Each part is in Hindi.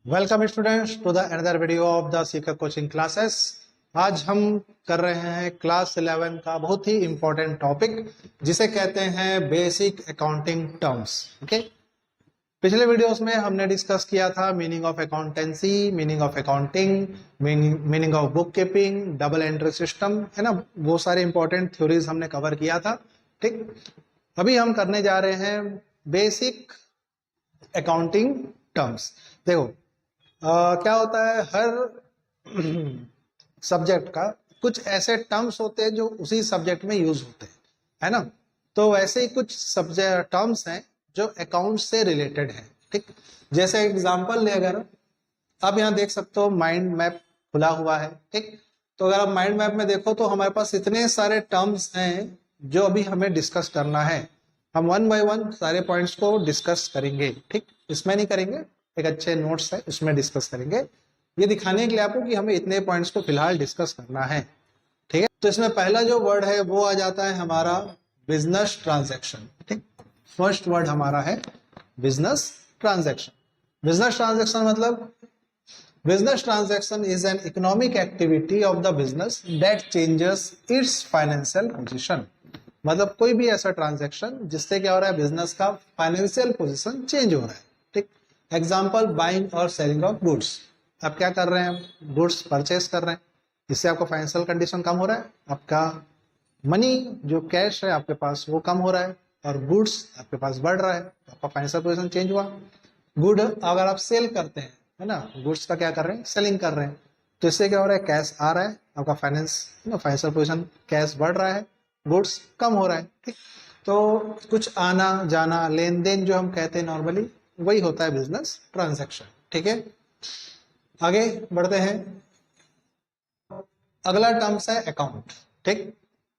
Welcome students to the another video of the Sikar coaching classes. आज हम कर रहे हैं क्लास 11 का बहुत ही इंपॉर्टेंट टॉपिक जिसे कहते हैं बेसिक अकाउंटिंग टर्म्स। ओके, पिछले वीडियोस में हमने डिस्कस किया था meaning of accountancy, meaning of accounting, meaning of book keeping, double entry system, है ना। वो सारे इंपॉर्टेंट थ्योरीज हमने कवर किया था। ठीक, अभी हम करने जा रहे हैं बेसिक अकाउंटिंग टर्म्स। देखो क्या होता है, हर सब्जेक्ट का कुछ ऐसे टर्म्स होते हैं जो उसी सब्जेक्ट में यूज होते हैं, है ना। तो वैसे ही कुछ सब्जेक्ट टर्म्स हैं जो अकाउंट से रिलेटेड है। ठीक, जैसे एग्जांपल ले, अगर आप यहाँ देख सकते हो माइंड मैप खुला हुआ है। ठीक, तो अगर आप माइंड मैप में देखो तो हमारे पास इतने सारे टर्म्स हैं जो अभी हमें डिस्कस करना है। हम वन बाय वन सारे पॉइंट्स को डिस्कस करेंगे। ठीक, इसमें नहीं करेंगे, एक अच्छे नोट्स है उसमें डिस्कस करेंगे, ये दिखाने के लिए आपको कि हमें इतने पॉइंट्स को फिलहाल डिस्कस करना है। ठीक है, तो इसमें पहला जो वर्ड है वो आ जाता है हमारा बिजनेस ट्रांजैक्शन। ठीक, फर्स्ट वर्ड हमारा है बिजनेस ट्रांजैक्शन। बिजनेस ट्रांजैक्शन मतलब business transaction is an economic activity of the business that changes it's financial position. मतलब कोई भी ऐसा ट्रांजैक्शन जिससे क्या हो रहा है, बिजनेस का फाइनेंशियल पोजीशन चेंज हो रहा है। ठीक, एग्जाम्पल बाइंग और सेलिंग ऑफ गुड्स। आप क्या कर रहे हैं, गुड्स परचेस कर रहे हैं, इससे आपका फाइनेंशियल कंडीशन कम हो रहा है, आपका मनी जो कैश है आपके पास वो कम हो रहा है और गुड्स आपके पास बढ़ रहा है, तो आपका फाइनेंशियल पोजीशन चेंज हुआ। गुड अगर आप सेल करते हैं, है ना, गुड्स का क्या कर रहे हैं, सेलिंग कर रहे हैं, तो इससे क्या हो रहा है, कैश आ रहा है, आपका फाइनेंशियल पोजीशन कैश बढ़ रहा है, गुड्स कम हो रहा है। ठीक, तो कुछ आना जाना लेन देन जो हम कहते हैं नॉर्मली, वही होता है बिजनेस ट्रांजैक्शन। ठीक है, आगे बढ़ते हैं। अगला टर्म्स है अकाउंट। ठीक,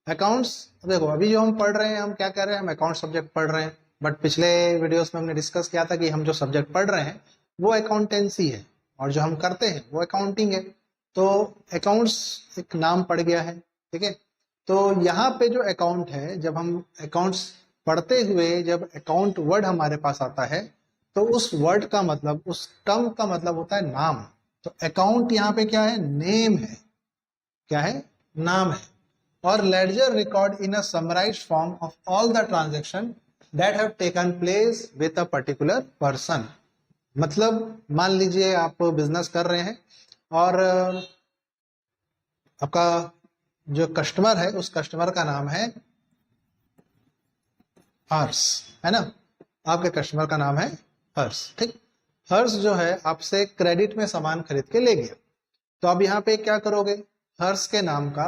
अकाउंट्स, देखो अभी जो हम पढ़ रहे हैं, हम क्या कर रहे हैं, हम अकाउंट सब्जेक्ट पढ़ रहे हैं, बट पिछले वीडियोस में हमने डिस्कस किया था कि हम जो सब्जेक्ट पढ़ रहे हैं वो अकाउंटेंसी है और जो हम करते हैं वो अकाउंटिंग है। तो अकाउंट्स एक नाम पड़ गया है। ठीक है, तो यहाँ पे जो अकाउंट है, जब हम अकाउंट्स पढ़ते हुए जब अकाउंट वर्ड हमारे पास आता है तो उस वर्ड का मतलब, उस टर्म का मतलब होता है नाम। तो अकाउंट यहाँ पे क्या है, नेम है। क्या है, नाम है। और ledger record in a summarised form of all the transaction that have taken place with a particular person. मतलब मान लीजिए आप बिजनेस कर रहे हैं और आपका जो कस्टमर है उस कस्टमर का नाम है हर्ष, है ना। आपके कस्टमर का नाम है हर्ष। ठीक, हर्ष जो है आपसे क्रेडिट में सामान खरीद के ले गया, तो अब यहाँ पे क्या करोगे, हर्ष के नाम का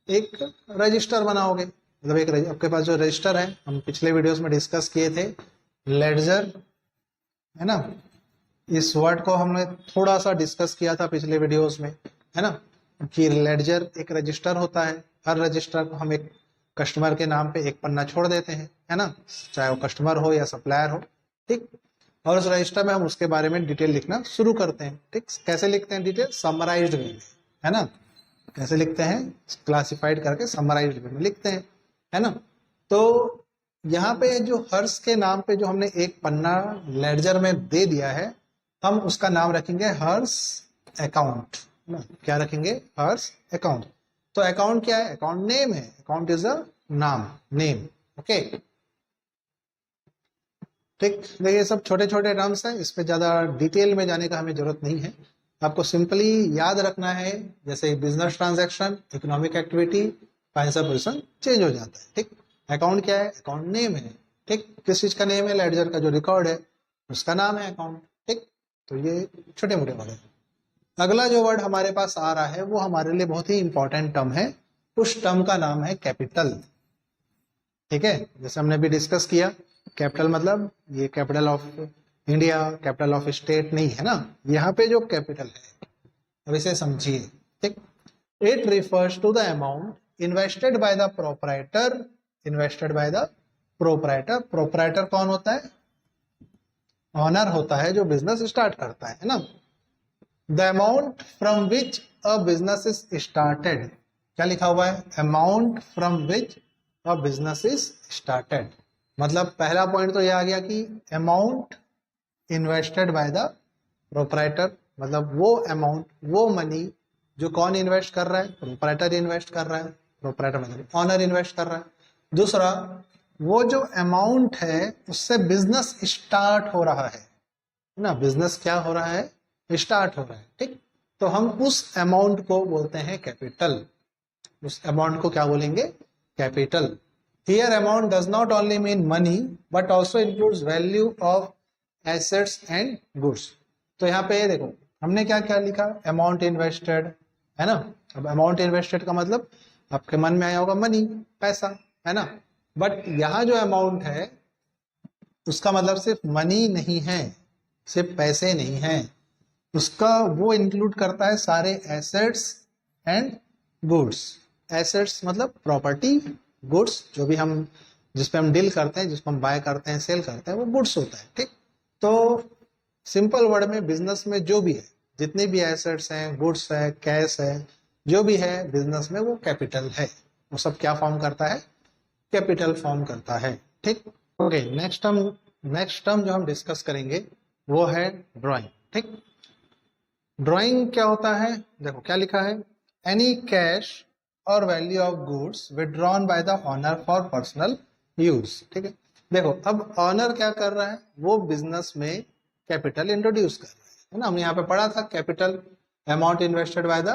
एक रजिस्टर बनाओगे। मतलब एक आपके पास जो रजिस्टर है, हम पिछले वीडियोस में डिस्कस किए थे, लेडजर, है ना। इस वर्ड को हमने थोड़ा सा डिस्कस किया था पिछले वीडियोस में, है ना, कि लेडजर एक रजिस्टर होता है। हर रजिस्टर को हम एक कस्टमर के नाम पे एक पन्ना छोड़ देते हैं, है ना, चाहे वो कस्टमर हो या सप्लायर हो। ठीक, और उस रजिस्टर में हम उसके बारे में डिटेल लिखना शुरू करते हैं। ठीक, कैसे लिखते हैं डिटेल, समराइज्ड वे में, है ना। कैसे लिखते हैं, क्लासिफाइड करके समराइज्ड वे में लिखते हैं, है ना। तो यहाँ पे जो हर्ष के नाम पे जो हमने एक पन्ना लेडजर में दे दिया है, हम उसका नाम रखेंगे हर्ष अकाउंट। क्या रखेंगे, हर्ष अकाउंट। तो अकाउंट क्या है, अकाउंट नेम है, अकाउंट इज अ नाम, नेम। ओके, ठीक, देखिए सब छोटे छोटे टर्म्स हैं, इस पे ज्यादा डिटेल में जाने का हमें जरूरत नहीं है। आपको सिंपली याद रखना है, जैसे business transaction, economic activity, financial position change हो जाता है। ठीक, अकाउंट क्या है, अकाउंट नेम है। ठीक, किस चीज का नेम है, लेडजर का जो रिकॉर्ड है उसका नाम है अकाउंट। ठीक, तो ये छोटे मोटे वर्ड है। अगला जो वर्ड हमारे पास आ रहा है वो हमारे लिए बहुत ही इंपॉर्टेंट टर्म है, उस टर्म का नाम है कैपिटल। ठीक है, जैसे हमने अभी डिस्कस किया, कैपिटल मतलब ये capital of India, capital of state नहीं है ना, यहाँ पे जो कैपिटल है, अब इसे समझिए। ठीक, it refers to the amount invested by the proprietor, invested by the proprietor. Proprietor कौन होता है, ऑनर होता है जो बिजनेस स्टार्ट करता है ना। The amount from which a business is started, क्या लिखा हुआ है, amount from which a business is started. मतलब पहला पॉइंट तो यह आ गया कि amount invested by the proprietor, मतलब वो अमाउंट, वो मनी जो कौन इन्वेस्ट कर रहा है, प्रोपराइटर इन्वेस्ट कर रहा है, प्रोपराइटर मतलब ऑनर इन्वेस्ट कर रहा है। दूसरा, वो जो अमाउंट है उससे बिजनेस स्टार्ट हो रहा है ना, बिजनेस क्या हो रहा है, स्टार्ट हो रहा है, ठीक। तो हम उस अमाउंट को बोलते हैं कैपिटल, उस अमाउंट को क्या बोलेंगे, capital. Here amount does not only mean money but also includes value of assets and goods. तो यहाँ पे देखो हमने क्या क्या लिखा, अमाउंट इन्वेस्टेड, है ना। अब अमाउंट इन्वेस्टेड का मतलब आपके मन में आया होगा मनी, पैसा, है ना। बट यहाँ जो अमाउंट है उसका मतलब सिर्फ मनी नहीं है, सिर्फ पैसे नहीं है, उसका वो इंक्लूड करता है सारे एसेट्स एंड गुड्स। एसेट्स मतलब प्रॉपर्टी, गुड्स जो भी हम जिस पे हम डील करते हैं, जिसको हम बाय करते हैं, सेल करते हैं, वो गुड्स होता है, ठीक। तो सिंपल वर्ड में बिजनेस में जो भी है, जितने भी एसेट्स हैं, गुड्स है, कैश है, जो भी है बिजनेस में, वो कैपिटल है। वो सब क्या फॉर्म करता है, कैपिटल फॉर्म करता है, ठीक। ओके, नेक्स्ट टर्म जो हम डिस्कस करेंगे वो है ड्राइंग, ठीक। ड्राइंग क्या होता है, देखो क्या लिखा है, any cash or value of goods withdrawn by the owner for personal use, ठीक है। देखो अब ऑनर क्या कर रहा है, वो बिजनेस में कैपिटल इंट्रोड्यूस कर रहा है ना। हमने यहाँ पे पढ़ा था capital amount invested by the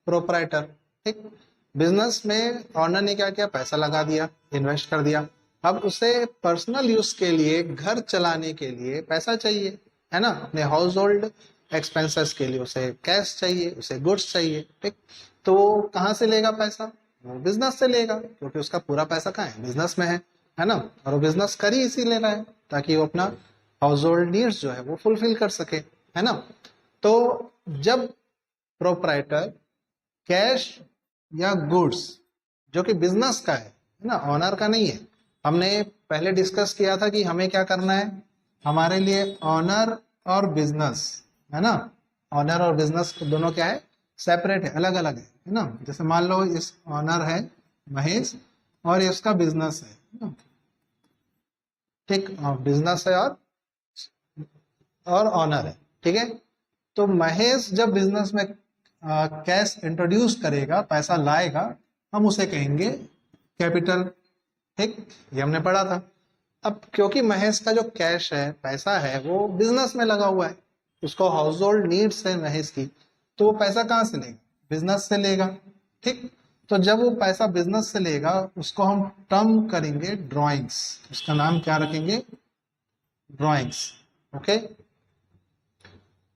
proprietor, ठीक। बिजनेस में ऑनर ने क्या किया, पैसा लगा दिया, इन्वेस्ट कर दिया। अब उसे पर्सनल यूज के लिए, घर चलाने के लिए पैसा चाहिए, है ना, अपने हाउस होल्ड एक्सपेंसेस के लिए उसे कैश चाहिए, उसे गुड्स चाहिए, ठीक। तो वो कहाँ से लेगा पैसा, वो बिजनेस से लेगा, क्योंकि उसका पूरा पैसा कहाँ है, बिजनेस में है ना। और वो बिजनेस कर ही इसीलिए रहा है ताकि वो अपना हाउस होल्ड नीड्स जो है वो फुलफिल कर सके, है ना। तो जब प्रोपराइटर कैश या गुड्स जो कि बिजनेस का है ना, ऑनर का नहीं है, हमने पहले डिस्कस किया था कि हमें क्या करना है, हमारे लिए ऑनर और बिजनेस, है ना, ऑनर और बिजनेस दोनों क्या है, सेपरेट है, अलग अलग है ना। जैसे मान लो इस ऑनर है महेश और इसका बिजनेस है ना? ठीक, बिजनेस है और ऑनर है, ठीक है। तो महेश जब बिजनेस में कैश इंट्रोड्यूस करेगा, पैसा लाएगा, हम उसे कहेंगे कैपिटल, ठीक, ये हमने पढ़ा था। अब क्योंकि महेश का जो कैश है, पैसा है, वो बिजनेस में लगा हुआ है, उसको हाउस होल्ड नीड्स है महेश की, तो वो पैसा कहाँ से लेगा, बिजनेस से लेगा, ठीक। तो जब वो पैसा बिजनेस से लेगा, उसको हम टर्म करेंगे ड्राइंग्स, उसका नाम क्या रखेंगे, ड्राइंग्स, ओके।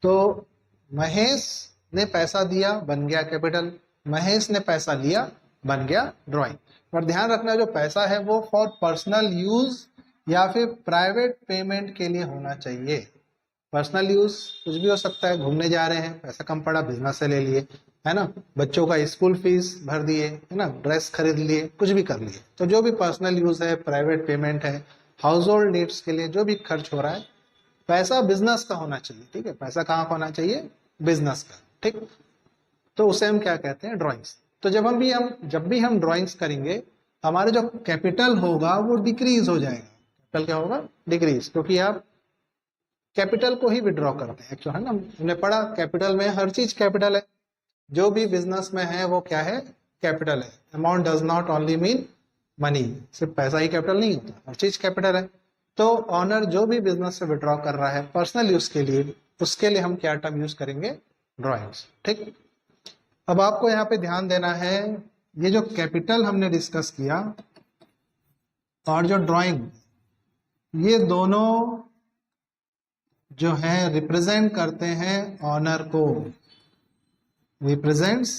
तो महेश ने पैसा दिया, बन गया कैपिटल, महेश ने पैसा लिया, बन गया ड्राइंग। पर ध्यान रखना, जो पैसा है वो फॉर पर्सनल यूज या फिर प्राइवेट पेमेंट के लिए होना चाहिए। पर्सनल यूज कुछ भी हो सकता है, घूमने जा रहे हैं, पैसा कम पड़ा, बिजनेस से ले लिए, है ना, बच्चों का स्कूल फीस भर दिए, है ना, ड्रेस खरीद लिए, कुछ भी कर लिए। तो जो भी पर्सनल यूज है, प्राइवेट पेमेंट है, हाउस होल्ड नीड्स के लिए जो भी खर्च हो रहा है, पैसा बिजनेस का होना चाहिए, ठीक है। पैसा कहाँ का होना चाहिए, बिजनेस का, ठीक। तो उसे हम क्या कहते हैं, ड्राइंग्स। तो जब भी हम ड्राइंग्स करेंगे, हमारे जो कैपिटल होगा वो डिक्रीज हो जाएगा। कैपिटल क्या होगा, डिक्रीज, क्योंकि आप कैपिटल को ही विड्रॉ करते हैं एक्चुअली, है ना। हमने पढ़ा कैपिटल में हर चीज कैपिटल है, जो भी बिजनेस में है वो क्या है, कैपिटल है। Amount does not only mean money, सिर्फ पैसा ही कैपिटल नहीं होता, हर चीज कैपिटल है। तो ऑनर जो भी बिजनेस से विड्रॉ कर रहा है पर्सनल यूज के लिए, उसके लिए हम क्या टर्म यूज करेंगे, ड्राइंग्स, ठीक। अब आपको यहाँ पे ध्यान देना है, ये जो कैपिटल हमने डिस्कस किया और जो ड्राइंग, ये दोनों जो है रिप्रेजेंट करते हैं ऑनर को, रिप्रेजेंट्स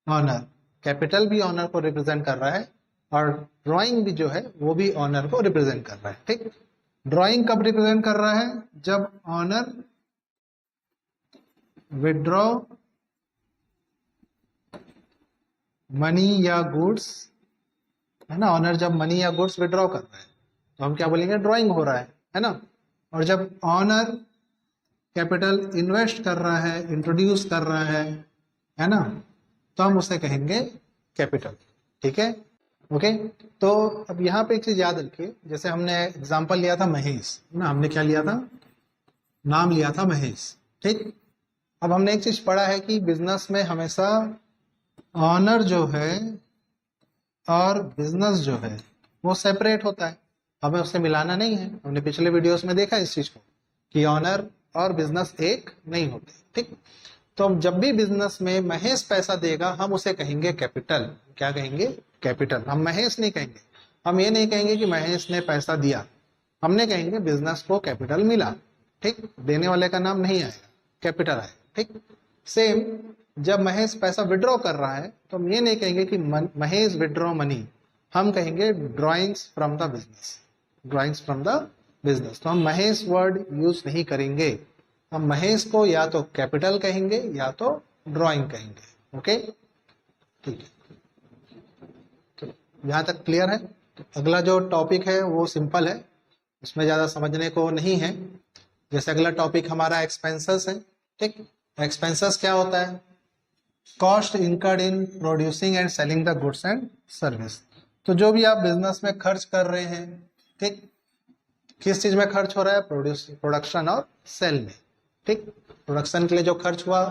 ऑनर। कैपिटल भी ऑनर को रिप्रेजेंट कर रहा है और ड्राइंग भी जो है वो भी ऑनर को रिप्रेजेंट कर रहा है, ठीक। ड्राइंग कब रिप्रेजेंट कर रहा है, जब ऑनर विड्रॉ मनी या गुड्स, है ना, ऑनर जब मनी या गुड्स विड्रॉ कर रहा है तो हम क्या बोलेंगे, ड्राइंग हो रहा है ना। और जब ऑनर कैपिटल इन्वेस्ट कर रहा है, इंट्रोड्यूस कर रहा है ना, तो हम उसे कहेंगे कैपिटल, ठीक है, ओके। तो अब यहाँ पे एक चीज याद रखिए, जैसे हमने एग्जांपल लिया था महेश ना, हमने क्या लिया था, नाम लिया था महेश। ठीक। अब हमने एक चीज पढ़ा है कि बिजनेस में हमेशा ऑनर जो है और बिजनेस जो है वो सेपरेट होता है, हमें उससे मिलाना नहीं है। हमने पिछले वीडियोस में देखा इस चीज को कि ऑनर और बिजनेस एक नहीं होते। ठीक। तो जब भी बिजनेस में महेश पैसा देगा हम उसे कहेंगे कैपिटल। क्या कहेंगे? कैपिटल। हम महेश नहीं कहेंगे, हम ये नहीं कहेंगे कि महेश ने पैसा दिया, हमने कहेंगे बिजनेस को कैपिटल मिला। ठीक। देने वाले का नाम नहीं आएगा, कैपिटल आएगा। ठीक। सेम जब महेश पैसा विड्रॉ कर रहा है तो हम ये नहीं कहेंगे कि महेश विड्रॉ मनी, हम कहेंगे drawings from the business, drawings from the business. तो हम महेश वर्ड यूज नहीं करेंगे, हम महेश को या तो कैपिटल कहेंगे या तो ड्राइंग कहेंगे। ओके, ठीक है। तो यहाँ तक क्लियर है। तो अगला जो टॉपिक है वो सिंपल है, उसमें ज्यादा समझने को नहीं है। जैसे अगला टॉपिक हमारा एक्सपेंसेस है। ठीक। एक्सपेंसेस क्या होता है? Cost incurred in producing and selling the goods and service. तो जो भी आप बिजनेस में खर्च कर रहे हैं, ठीक, किस चीज में खर्च हो रहा है? प्रोडक्शन और सेल में। ठीक। प्रोडक्शन के लिए जो खर्च हुआ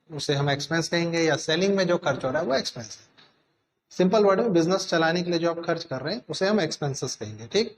उसे हम एक्सपेंस कहेंगे, या सेलिंग में जो खर्च हो रहा है वो एक्सपेंस है। सिंपल वर्ड में बिजनेस चलाने के लिए जो आप खर्च कर रहे हैं उसे हम एक्सपेंसेस कहेंगे। ठीक।